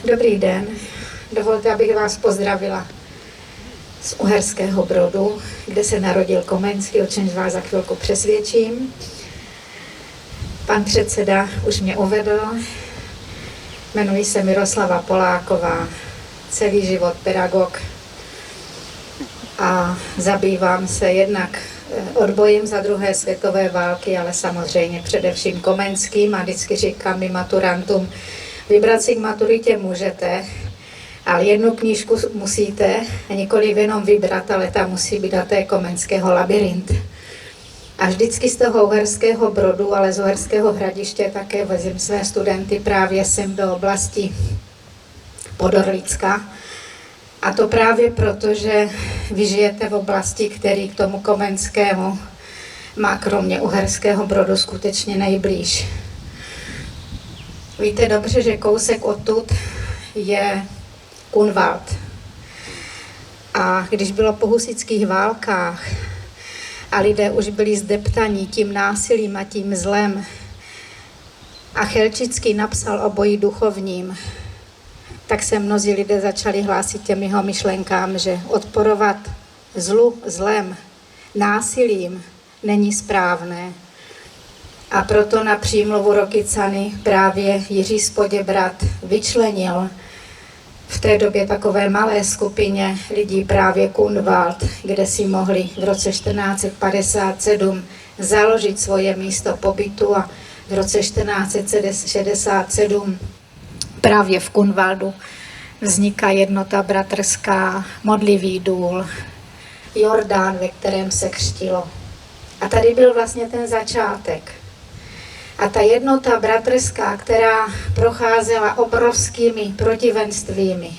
Dobrý den. Dovolte, abych vás pozdravila z Uherského Brodu, kde se narodil Komenský, o čemž vás za chvilku přesvědčím. Pan předseda už mě uvedl. Jmenuji se Miroslava Poláková, celý život pedagog a zabývám se jednak odbojem za druhé světové války, ale samozřejmě především Komenským a vždycky říkám i maturantům, vybrat si k maturitě můžete, ale jednu knížku musíte, a nikoliv jenom vybrat, ale ta musí být a to je Komenského Labyrint. A vždycky z toho Uherského Brodu, ale z Uherského Hradiště také vezím své studenty právě sem do oblasti Podorlicka. A to právě proto, že vy žijete v oblasti, který k tomu Komenskému má kromě Uherského Brodu skutečně nejblíž. Víte dobře, že kousek odtud je Kunwald. A když bylo po husitských válkách a lidé už byli zdeptaní tím násilím a tím zlem a Chelčický napsal o boji duchovním, tak se mnozí lidé začali hlásit těm jeho myšlenkám, že odporovat zlu, zlem, násilím není správné. A proto na přímluvu Rokycany právě Jiří Spoděbrat vyčlenil v té době takové malé skupině lidí právě Kunwald, kde si mohli v roce 1457 založit svoje místo pobytu a v roce 1467 právě v Kunwaldu vzniká jednota bratrská, modlivý důl, Jordán, ve kterém se křtilo. A tady byl vlastně ten začátek. A ta jednota bratrská, která procházela obrovskými protivenstvími,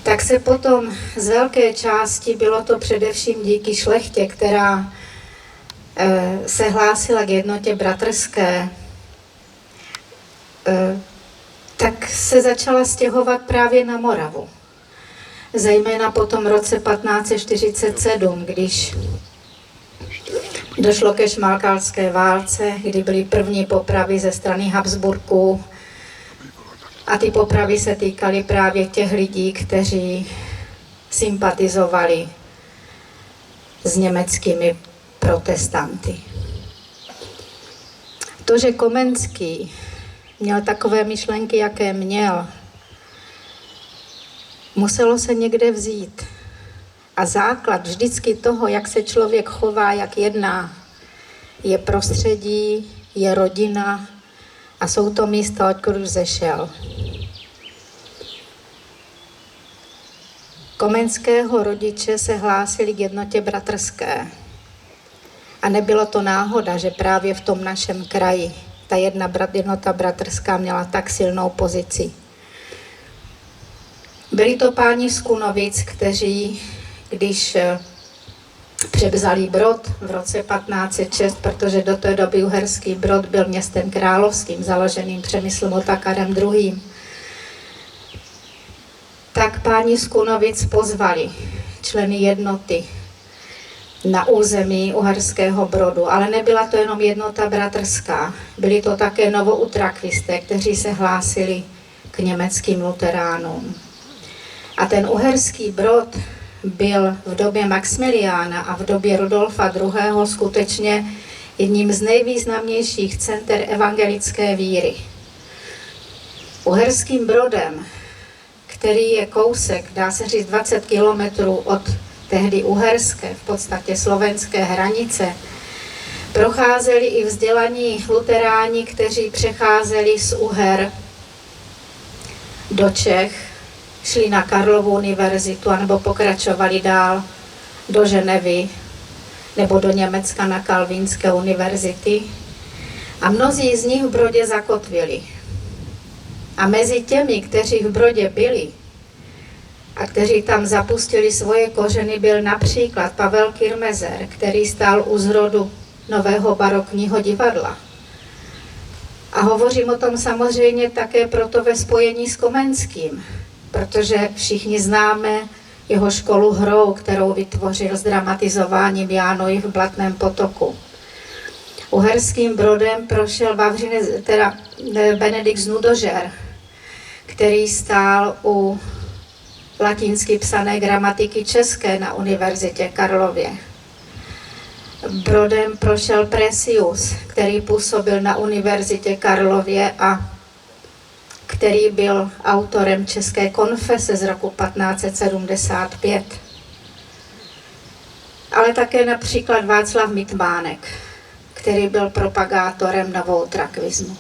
tak se potom z velké části, bylo to především díky šlechtě, která se hlásila k jednotě bratrské, tak se začala stěhovat právě na Moravu. Zejména po tom roce 1547, když došlo ke šmalkálské válce, kdy byly první popravy ze strany Habsburků. A ty popravy se týkaly právě těch lidí, kteří sympatizovali s německými protestanty. To, že Komenský měl takové myšlenky, jaké měl, muselo se někde vzít. A základ vždycky toho, jak se člověk chová, jak jedná, je prostředí, je rodina a jsou to místa, odkud vzešel. Komenského rodiče se hlásili k jednotě bratrské. A nebylo to náhoda, že právě v tom našem kraji ta jednota bratrská měla tak silnou pozici. Byli to páni z Kunovic, kteří, když převzali Brod v roce 1506, protože do té doby Uherský Brod byl městem královským, založeným Přemyslem Otakarem II., tak páni z Kunovic pozvali členy jednoty na území Uherského Brodu. Ale nebyla to jenom jednota bratrská, byli to také novoutrakvisté, kteří se hlásili k německým luteránům. A ten Uherský Brod byl v době Maxmiliána a v době Rudolfa II. Skutečně jedním z nejvýznamnějších center evangelické víry. Uherským Brodem, který je kousek, dá se říct 20 kilometrů od tehdy uherské, v podstatě slovenské hranice, procházeli i vzdělaní luteráni, kteří přecházeli z Uher do Čech, šli na Karlovu univerzitu anebo pokračovali dál do Ženevy nebo do Německa na Kalvínské univerzity. A mnozí z nich v Brodě zakotvili. A mezi těmi, kteří v Brodě byli a kteří tam zapustili svoje kořeny, byl například Pavel Kirmezer, který stál u zrodu nového barokního divadla. A hovořím o tom samozřejmě také proto ve spojení s Komenským, protože všichni známe jeho školu hrou, kterou vytvořil s dramatizováním Jánovi v Blatném potoku. Uherským Brodem prošel Benedikt z Nudožer který stál u latinsky psané gramatiky české na Univerzitě Karlově. Brodem prošel Presius, který působil na Univerzitě Karlově a který byl autorem České konfese z roku 1575. Ale také například Václav Mitmánek, který byl propagátorem novoutrakvismu.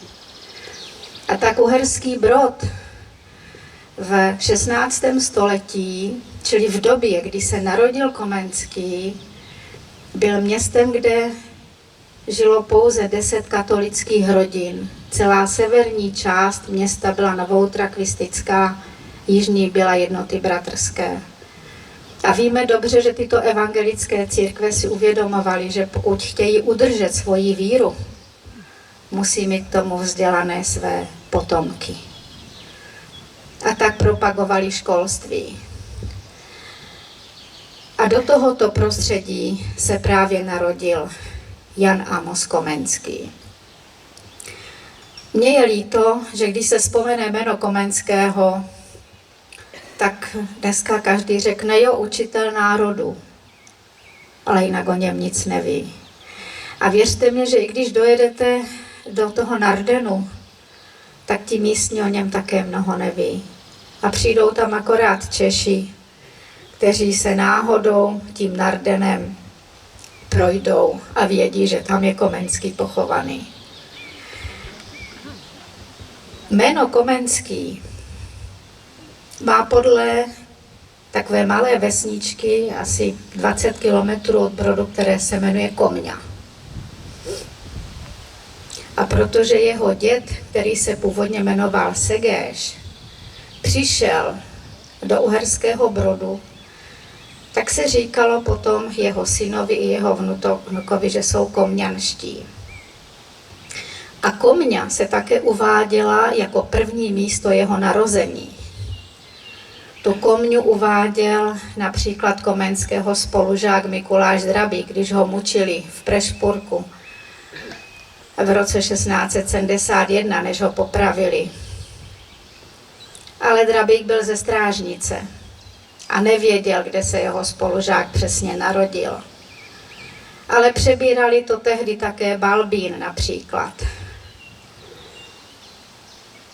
A tak Uherský Brod v 16. století, čili v době, kdy se narodil Komenský, byl městem, kde žilo pouze 10 katolických rodin. Celá severní část města byla novoutrakvistická, jižní byla Jednoty bratrské. A víme dobře, že tyto evangelické církve si uvědomovaly, že pokud chtějí udržet svoji víru, musí mít k tomu vzdělané své potomky. A tak propagovali školství. A do tohoto prostředí se právě narodil Jan Amos Komenský. Mně je líto, že když se vzpomene jméno Komenského, tak dneska každý řekne, jo, učitel národu, ale jinak o něm nic neví. A věřte mi, že i když dojedete do toho Nardenu, tak ti místní o něm také mnoho neví. A přijdou tam akorát Češi, kteří se náhodou tím Nardenem projdou a vědí, že tam je Komenský pochovaný. Jméno Komenský má podle takové malé vesničky asi 20 kilometrů od Brodu, které se jmenuje Komňa. A protože jeho děd, který se původně jmenoval Segéš, přišel do Uherského Brodu, tak se říkalo potom jeho synovi i jeho vnukovi, že jsou komňanští. A Komňa se také uváděla jako první místo jeho narození. Tu Komňu uváděl například Komenského spolužák Mikuláš Drabík, když ho mučili v Prešpurku v roce 1671, než ho popravili. Ale Drabík byl ze Strážnice a nevěděl, kde se jeho spolužák přesně narodil. Ale přebírali to tehdy také Balbín například.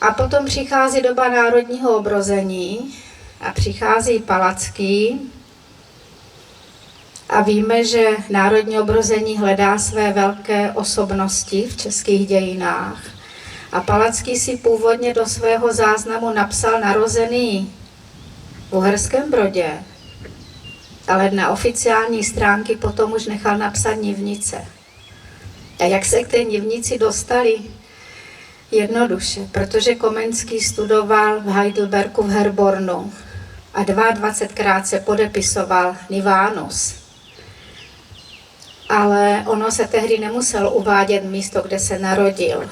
A potom přichází doba národního obrození a přichází Palacký a víme, že národní obrození hledá své velké osobnosti v českých dějinách. A Palacký si původně do svého záznamu napsal narozený v Uherském Brodě, ale na oficiální stránky potom už nechal napsat Nivnice. A jak se k té Nivnici dostali? Jednoduše, protože Komenský studoval v Heidelbergu v Herbornu a 22krát se podepisoval Nivánus. Ale ono se tehdy nemuselo uvádět místo, kde se narodil,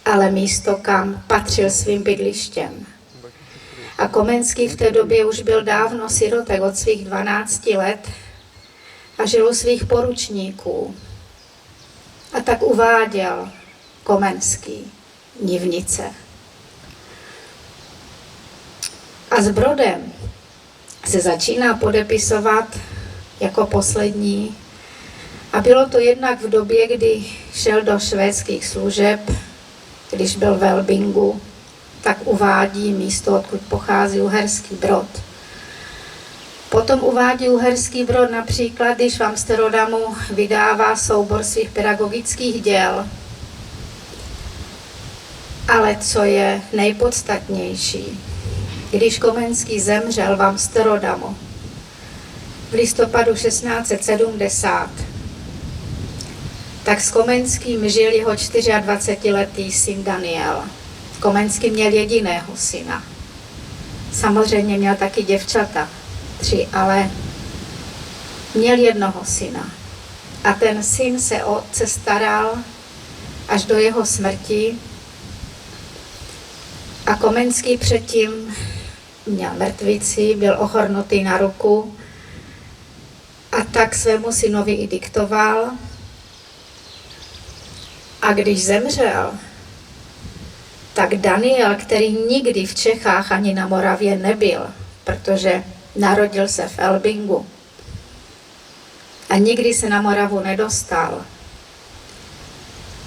ale místo, kam patřil svým bydlištěm. A Komenský v té době už byl dávno sirotek od svých 12 let a žil u svých poručníků. A tak uváděl Komenský Nivnice. A s Brodem se začíná podepisovat jako poslední. A bylo to jednak v době, kdy šel do švédských služeb, když byl v Elbingu, tak uvádí místo, odkud pochází Uherský Brod. Potom uvádí Uherský Brod například, když v Amsterodamu vydává soubor svých pedagogických děl. Ale co je nejpodstatnější, když Komenský zemřel v Amsterodamu v listopadu 1670, tak s Komenským žil jeho 24letý syn Daniel. Komenský měl jediného syna. Samozřejmě měl taky děvčata, 3, ale měl jednoho syna. A ten syn se o otce staral až do jeho smrti. A Komenský předtím měl mrtvici, byl ohrnutý na ruku a tak svému synovi i diktoval. A když zemřel, tak Daniel, který nikdy v Čechách ani na Moravě nebyl, protože narodil se v Elbingu a nikdy se na Moravu nedostal,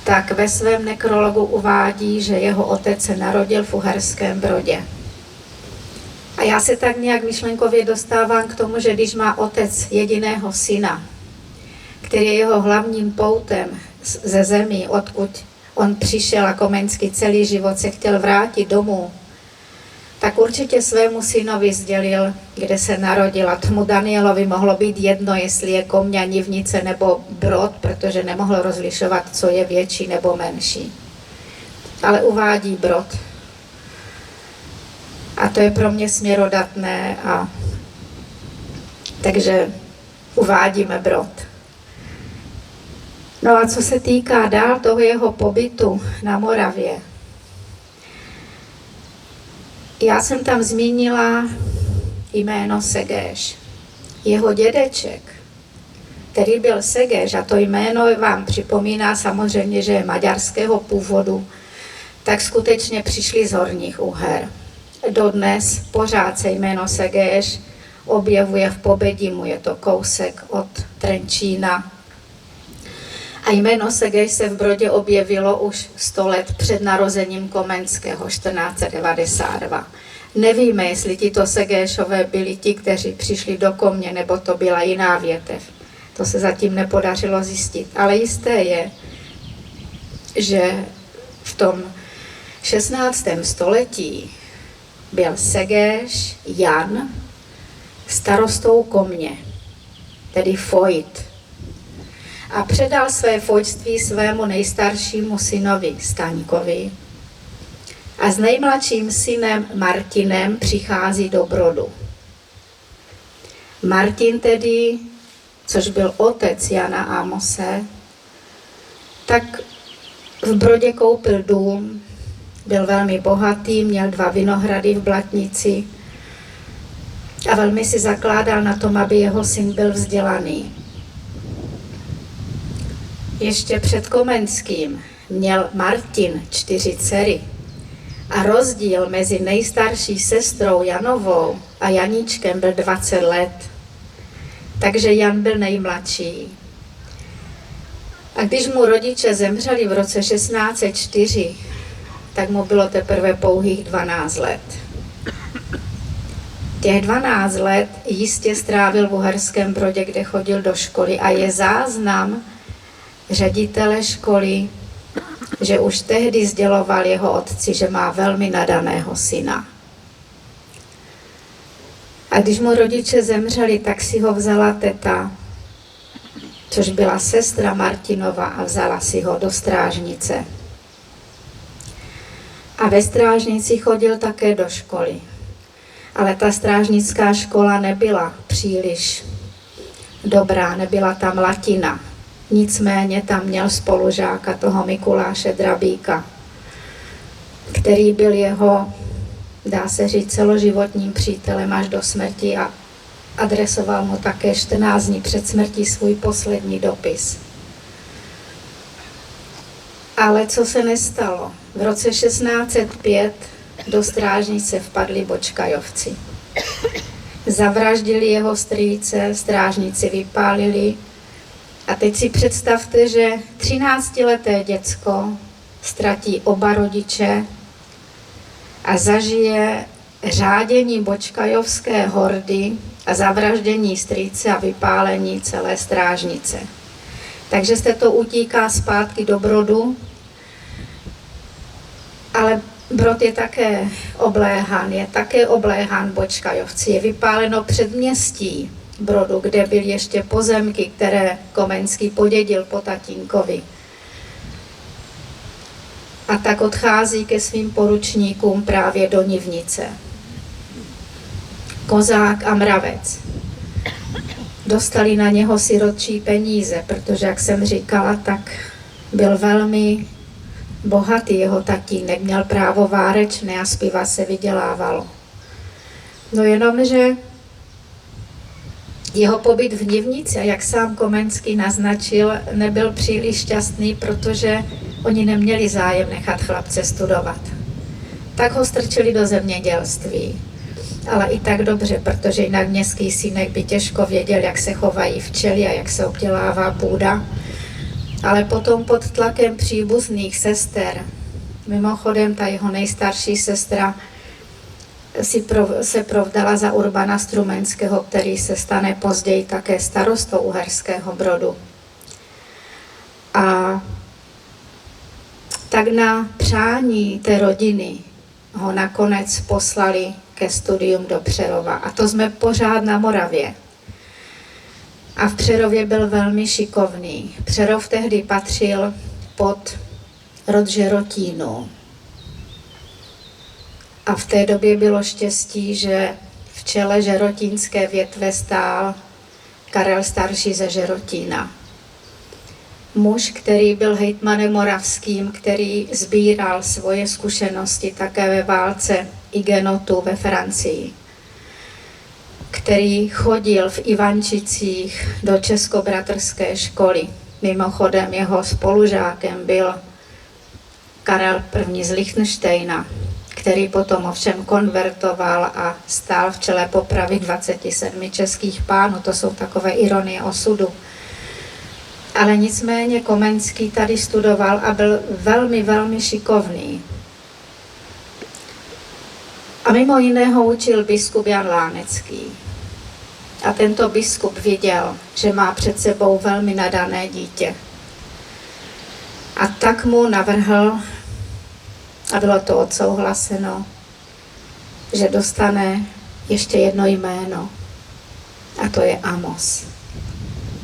tak ve svém nekrologu uvádí, že jeho otec se narodil v Uherském Brodě. A já se tak nějak myšlenkově dostávám k tomu, že když má otec jediného syna, který je jeho hlavním poutem ze zemí, odkud on přišel a Komenský celý život se chtěl vrátit domů, tak určitě svému synovi sdělil, kde se narodil. A tomu Danielovi mohlo být jedno, jestli je Komňa, Nivnice nebo Brod, protože nemohl rozlišovat, co je větší nebo menší. Ale uvádí Brod. A to je pro mě směrodatné, a takže uvádíme Brod. No a co se týká dál toho jeho pobytu na Moravě, já jsem tam zmínila jméno Segéš. Jeho dědeček, který byl Segéš, a to jméno vám připomíná samozřejmě, že je maďarského původu, tak skutečně přišli z Horních Uher. Dodnes pořád se jméno Segéš objevuje v Pobedimu, je to kousek od Trenčína. A jméno Segéš se v Brodě objevilo už 100 let před narozením Komenského, 1492. Nevíme, jestli tito Segéšové byli ti, kteří přišli do Komně, nebo to byla jiná větev. To se zatím nepodařilo zjistit. Ale jisté je, že v tom 16. století byl Segéš Jan starostou Komně, tedy Fojt. A předal své fojtství svému nejstaršímu synovi Staňkovi. A s nejmladším synem Martinem přichází do Brodu. Martin tedy, což byl otec Jana Amose, tak v Brodě koupil dům, byl velmi bohatý, měl 2 vinohrady v Blatnici a velmi si zakládal na tom, aby jeho syn byl vzdělaný. Ještě před Komenským měl Martin 4 dcery a rozdíl mezi nejstarší sestrou Janovou a Janíčkem byl 20 let. Takže Jan byl nejmladší. A když mu rodiče zemřeli v roce 1604, tak mu bylo teprve pouhých 12 let. Těch 12 let jistě strávil v Uherském Brodě, kde chodil do školy, a je záznam ředitele školy, že už tehdy sděloval jeho otci, že má velmi nadaného syna. A když mu rodiče zemřeli, tak si ho vzala teta, což byla sestra Martinova, a vzala si ho do strážnice. A ve strážnici chodil také do školy. Ale ta strážnická škola nebyla příliš dobrá, nebyla tam latina. Nicméně tam měl spolužáka, toho Mikuláše Drabíka, který byl jeho, dá se říct, celoživotním přítelem až do smrti, a adresoval mu také 14 dní před smrtí svůj poslední dopis. Ale co se nestalo? V roce 1605 do strážnice vpadli Bočkajovci. Zavraždili jeho strýce, strážníci vypálili. A teď si představte, že 13leté děcko ztratí oba rodiče a zažije řádění Bočkajovské hordy a zavraždění strýce a vypálení celé strážnice. Takže se to utíká zpátky do Brodu, ale Brod je také obléhán Bočkajovci. Je vypáleno předměstí Brodu, kde byly ještě pozemky, které Komenský podědil po tatínkovi. A tak odchází ke svým poručníkům právě do Nivnice. Kozák a Mravec dostali na něho sirotčí peníze, protože, jak jsem říkala, tak byl velmi bohatý jeho tatínek, měl právo várečné a z piva se vydělávalo. No jenomže jeho pobyt v Nivnici, jak sám Komenský naznačil, nebyl příliš šťastný, protože oni neměli zájem nechat chlapce studovat. tak ho strčili do zemědělství. Ale i tak dobře, protože jinak městský synek by těžko věděl, jak se chovají včely a jak se obdělává půda. Ale potom pod tlakem příbuzných sester, mimochodem ta jeho nejstarší sestra se provdala za Urbana Strumenského, který se stane později také starostou Uherského Brodu. A tak na přání té rodiny ho nakonec poslali ke studium do Přerova. A to jsme pořád na Moravě. A v Přerově byl velmi šikovný. Přerov tehdy patřil pod rod Žerotínů. A v té době bylo štěstí, že v čele žerotínské větve stál Karel Starší ze Žerotína. Muž, který byl hejtmanem moravským, který sbíral svoje zkušenosti také ve válce Igenotu ve Francii, který chodil v Ivančicích do českobratrské školy. Mimochodem jeho spolužákem byl Karel I. z Lichtenštejna, který potom ovšem konvertoval a stál v čele popravy 27 českých pánů. To jsou takové ironie osudu. Ale nicméně Komenský tady studoval a byl velmi, velmi šikovný. A mimo jiného učil biskup Jan Lánecký. A tento biskup viděl, že má před sebou velmi nadané dítě. A tak mu navrhl, a bylo to odsouhlaseno, že dostane ještě jedno jméno. A to je Amos.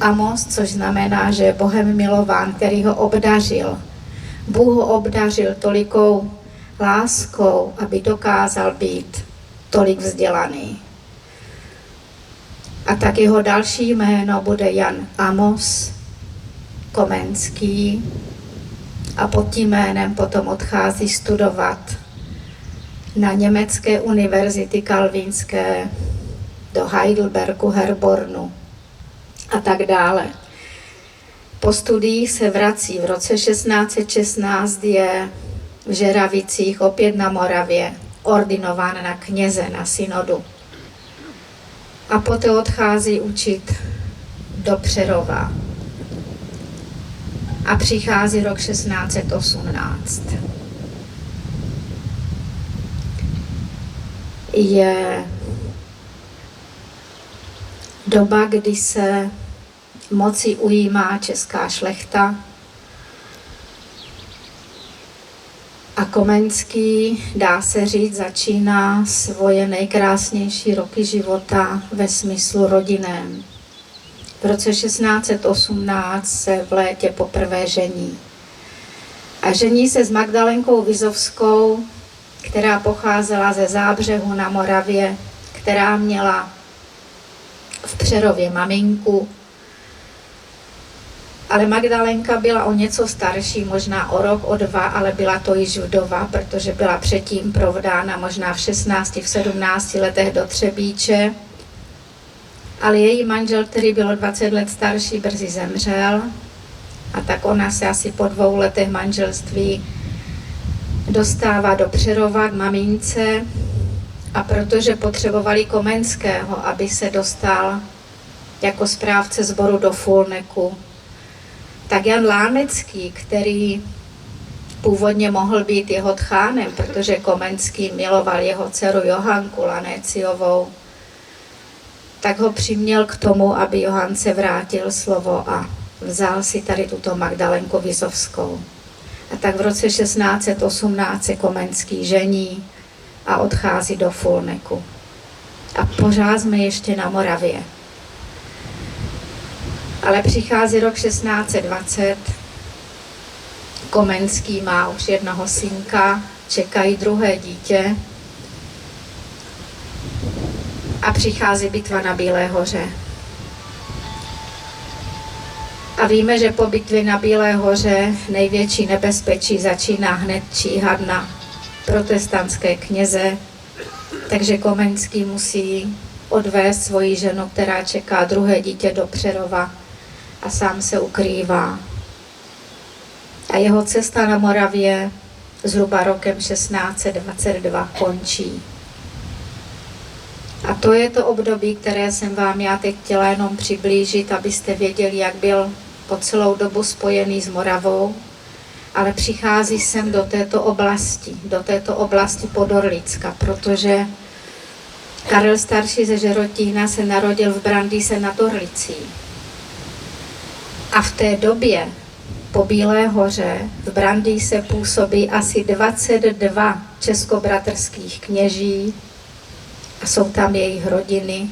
Amos, což znamená, že je Bohem milován, který ho obdařil. Bůh ho obdařil tolikou láskou, aby dokázal být tolik vzdělaný. A tak jeho další jméno bude Jan Amos Komenský a pod tím jménem potom odchází studovat na německé univerzity kalvínské do Heidelbergu, Herbornu a tak dále. Po studiích se vrací. V roce 1616 je v Žeravicích, opět na Moravě, ordinován na kněze, na synodu. A poté odchází učit do Přerova. A přichází rok 1618. Je doba, kdy se moci ujímá česká šlechta a Komenský, dá se říct, začíná svoje nejkrásnější roky života ve smyslu rodinném. V roce 1618 se v létě poprvé žení. A žení se s Magdalenkou Vizovskou, která pocházela ze Zábřehu na Moravě, která měla v Přerově maminku. Ale Magdalenka byla o něco starší, možná o rok, o dva, ale byla to již vdova, protože byla předtím provdána možná v 16, v 17 letech do Třebíče. Ale její manžel, který byl 20 let starší, brzy zemřel. A tak ona se asi po 2 letech manželství dostává do Přerova k mamince. A protože potřebovali Komenského, aby se dostal jako správce sboru do Fulneku, tak Jan Lánecký, který původně mohl být jeho tchánem, protože Komenský miloval jeho dceru Johanku Lanéciovou, tak ho přiměl k tomu, aby Johance vrátil slovo a vzal si tady tuto Magdalenku Vizovskou. A tak v roce 1618 se Komenský žení a odchází do Fulneku. A pořád jsme ještě na Moravě. Ale přichází rok 1620, Komenský má už jednoho synka, čekají druhé dítě a přichází bitva na Bílé hoře. A víme, že po bitvě na Bílé hoře největší nebezpečí začíná hned číhat na protestantské kněze, takže Komenský musí odvést svoji ženu, která čeká druhé dítě, do Přerova a sám se ukrývá. A jeho cesta na Moravě zhruba rokem 1622 končí. A to je to období, které jsem vám já teď chtěla jenom přiblížit, abyste věděli, jak byl po celou dobu spojený s Moravou, ale přichází sem do této oblasti Podorlicka, protože Karel Starší ze Žerotína se narodil v Brandýse nad Orlicí. A v té době po Bílé hoře v Brandýse působí asi 22 českobratrských kněží a jsou tam jejich rodiny.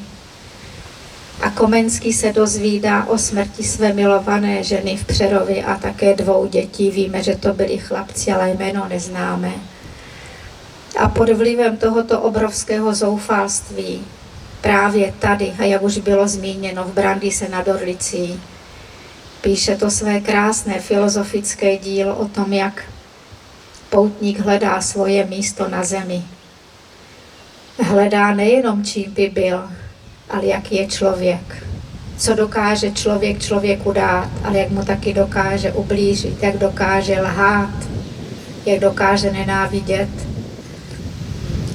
A Komenský se dozvídá o smrti své milované ženy v Přerově a také 2 dětí. Víme, že to byli chlapci, ale jméno neznáme. A pod vlivem tohoto obrovského zoufalství právě tady, a jak už bylo zmíněno v Brandýse nad Orlicí, píše to své krásné filozofické dílo o tom, jak poutník hledá svoje místo na zemi. Hledá nejenom, čím by byl, ale jaký je člověk. Co dokáže člověk člověku dát, ale jak mu taky dokáže ublížit, jak dokáže lhát, jak dokáže nenávidět.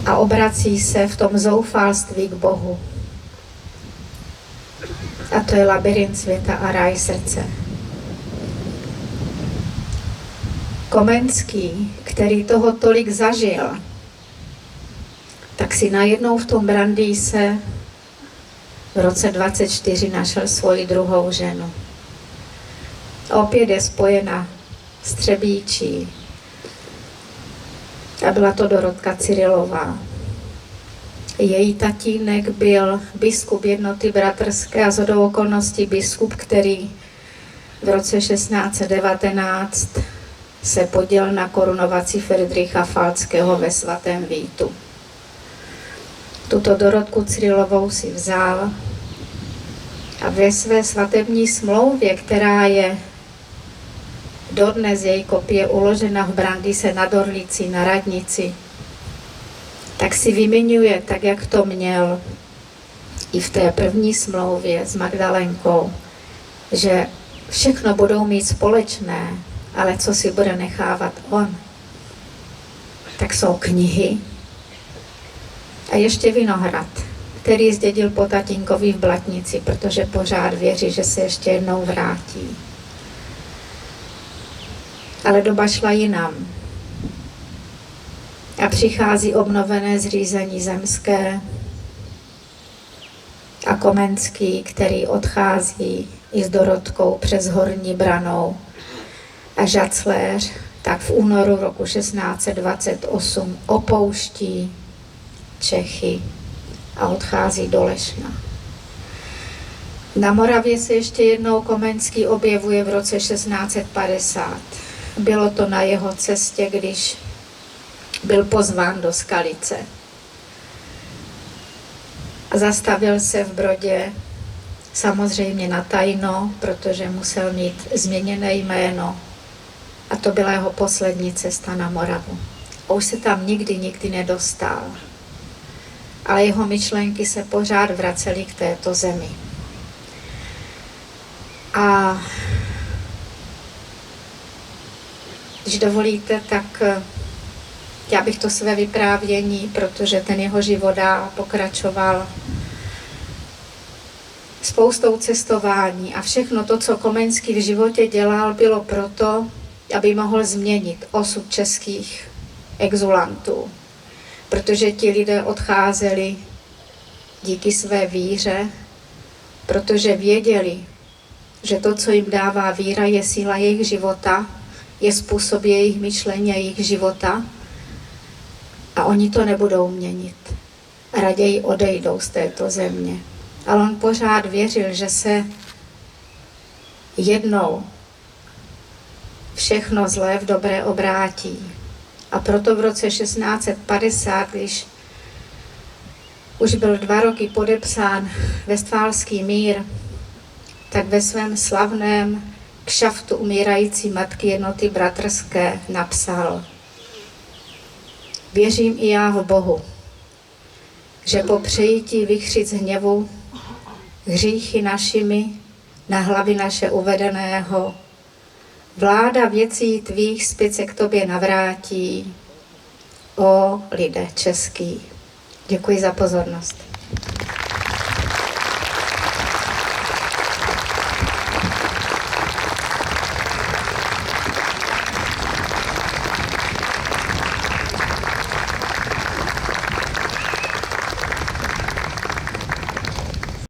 A obrací se v tom zoufalství k Bohu. A to je labyrint světa a ráj srdce. Komenský, který toho tolik zažil, tak si najednou v tom Brandýse v roce 24 našel svoji druhou ženu. Opět je spojena s Třebíčí. A byla to Dorotka Cyrilová. Její tatínek byl biskup Jednoty bratrské a shodou okolností biskup, který v roce 1619 se podílel na korunovaci Fridricha Falckého ve Svatém Vítu. Tuto Dorotku Cyrilovou si vzal a ve své svatební smlouvě, která je dodnes její kopie uložena v Brandýse nad Orlicí na radnici, tak si vyměňuje, tak jak to měl i v té první smlouvě s Magdalenkou, že všechno budou mít společné, ale co si bude nechávat on, tak jsou knihy a ještě vinohrad, který zdědil po tatínkovi v Blatnici, protože pořád věří, že se ještě jednou vrátí. Ale doba šla jinam. A přichází obnovené zřízení zemské a Komenský, který odchází i s Dorotkou přes Horní Branou a Žacléř, tak v únoru roku 1628 opouští Čechy a odchází do Lešna. Na Moravě se ještě jednou Komenský objevuje v roce 1650. Bylo to na jeho cestě, když byl pozván do Skalice. A zastavil se v Brodě, samozřejmě na tajno, protože musel mít změněné jméno. A to byla jeho poslední cesta na Moravu. A už se tam nikdy nedostal. Ale jeho myšlenky se pořád vracely k této zemi. A když dovolíte, tak já bych to své vyprávění, protože ten jeho život dál pokračoval spoustou cestování a všechno to, co Komenský v životě dělal, bylo proto, aby mohl změnit osud českých exulantů. Protože ti lidé odcházeli díky své víře, protože věděli, že to, co jim dává víra, je síla jejich života, je způsob jejich myšlení a jejich života a oni to nebudou měnit. Raději odejdou z této země. Ale on pořád věřil, že se jednou všechno zlé v dobré obrátí. A proto v roce 1650, když už byl 2 roky podepsán Vestfálský mír, tak ve svém slavném kšaftu umírající matky Jednoty bratrské napsal: Věřím i já v Bohu, že po přejití vychřic hněvu hříchy našimi na hlavy naše uvedeného vláda věcí tvých zpět se k tobě navrátí, o lidé český. Děkuji za pozornost.